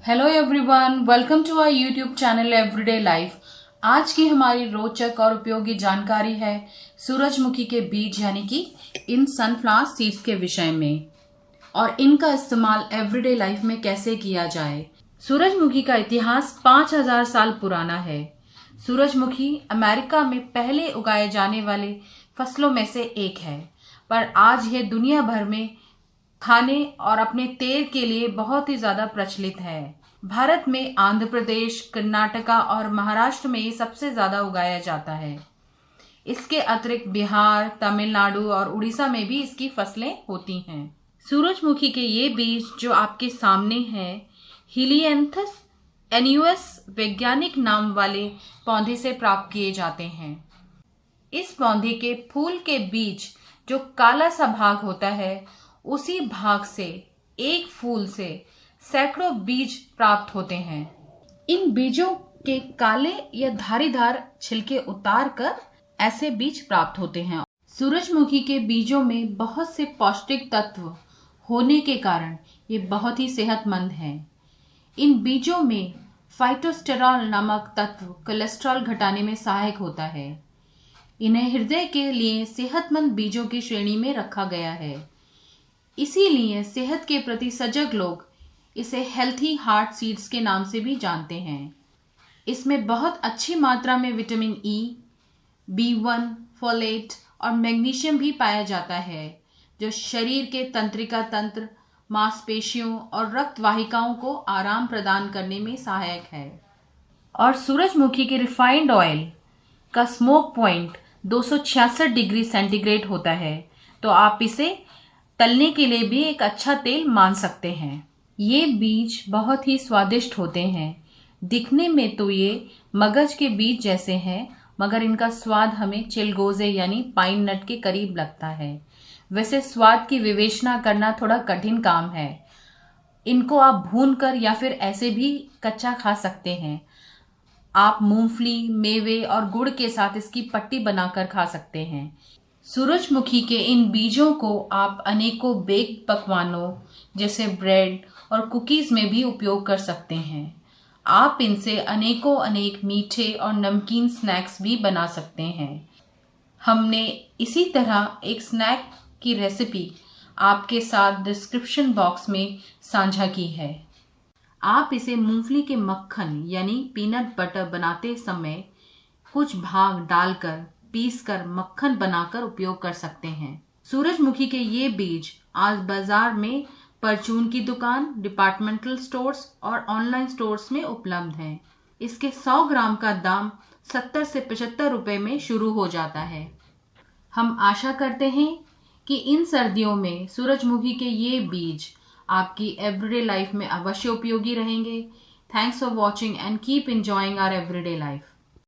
Hello everyone, welcome to our YouTube channel everyday life. आज की हमारी रोचक और उपयोगी जानकारी है सूरजमुखी के बीज यानी कि इन सनफ्लावर सीड्स के विषय में और इनका इस्तेमाल एवरीडे लाइफ में कैसे किया जाए। सूरजमुखी का इतिहास 5000 साल पुराना है। सूरजमुखी अमेरिका में पहले उगाए जाने वाले फसलों में से एक है, पर आज यह दुनिया भर में खाने और अपने तेल के लिए बहुत ही ज्यादा प्रचलित है। भारत में आंध्र प्रदेश, कर्नाटका और महाराष्ट्र में ये सबसे ज्यादा उगाया जाता है। इसके अतिरिक्त बिहार, तमिलनाडु और उड़ीसा में भी इसकी फसलें होती हैं। सूरजमुखी के ये बीज जो आपके सामने हैं, हीलियंथस एन्युअस वैज्ञानिक नाम वाले पौधे से प्राप्त किए जाते हैं। इस पौधे के फूल के बीज जो काला सा भाग होता है, उसी भाग से एक फूल से सैकड़ों बीज प्राप्त होते हैं। इन बीजों के काले या धारीदार छिलके उतार कर ऐसे बीज प्राप्त होते हैं। सूरजमुखी के बीजों में बहुत से पौष्टिक तत्व होने के कारण ये बहुत ही सेहतमंद हैं। इन बीजों में फाइटोस्टेरॉल नामक तत्व कोलेस्ट्रॉल घटाने में सहायक होता है। इन्हें हृदय के लिए सेहतमंद बीजों की श्रेणी में रखा गया है। इसीलिए सेहत के प्रति सजग लोग इसे हेल्थी हार्ट सीड्स के नाम से भी जानते हैं। इसमें बहुत अच्छी मात्रा में विटामिन ई, B1, फोलेट और मैग्नीशियम भी पाया जाता है, जो शरीर के तंत्रिका तंत्र, मांसपेशियों और रक्त वाहिकाओं को आराम प्रदान करने में सहायक है। और सूरजमुखी के रिफाइंड ऑयल का स्मोक पॉइंट 266 डिग्री सेंटीग्रेड होता है, तो आप इसे तलने के लिए भी एक अच्छा तेल मान सकते हैं। ये बीज बहुत ही स्वादिष्ट होते हैं। दिखने में तो ये मगज के बीज जैसे हैं, मगर इनका स्वाद हमें चिलगोजे यानी पाइन नट के करीब लगता है। वैसे स्वाद की विवेचना करना थोड़ा कठिन काम है। इनको आप भूनकर या फिर ऐसे भी कच्चा खा सकते हैं। आप मूंगफली, मेवे और गुड़ के साथ इसकी पट्टी बनाकर खा सकते हैं। सूरजमुखी के इन बीजों को आप अनेकों बेक्ड पकवानों जैसे ब्रेड और कुकीज में भी उपयोग कर सकते हैं। आप इनसे अनेक मीठे और नमकीन स्नैक्स भी बना सकते हैं। हमने इसी तरह एक स्नैक की रेसिपी आपके साथ डिस्क्रिप्शन बॉक्स में साझा की है। आप इसे मूंगफली के मक्खन यानी पीनट बटर बनाते समय कुछ भाग डालकर पीसकर मक्खन बनाकर उपयोग कर सकते हैं। सूरजमुखी के ये बीज आज बाजार में परचून की दुकान, डिपार्टमेंटल स्टोर्स और ऑनलाइन स्टोर्स में उपलब्ध हैं। इसके 100 ग्राम का दाम 70 से 75 रुपए में शुरू हो जाता है। हम आशा करते हैं कि इन सर्दियों में सूरजमुखी के ये बीज आपकी एवरीडे लाइफ में अवश्य उपयोगी रहेंगे। Thanks for watching and keep enjoying our everyday life.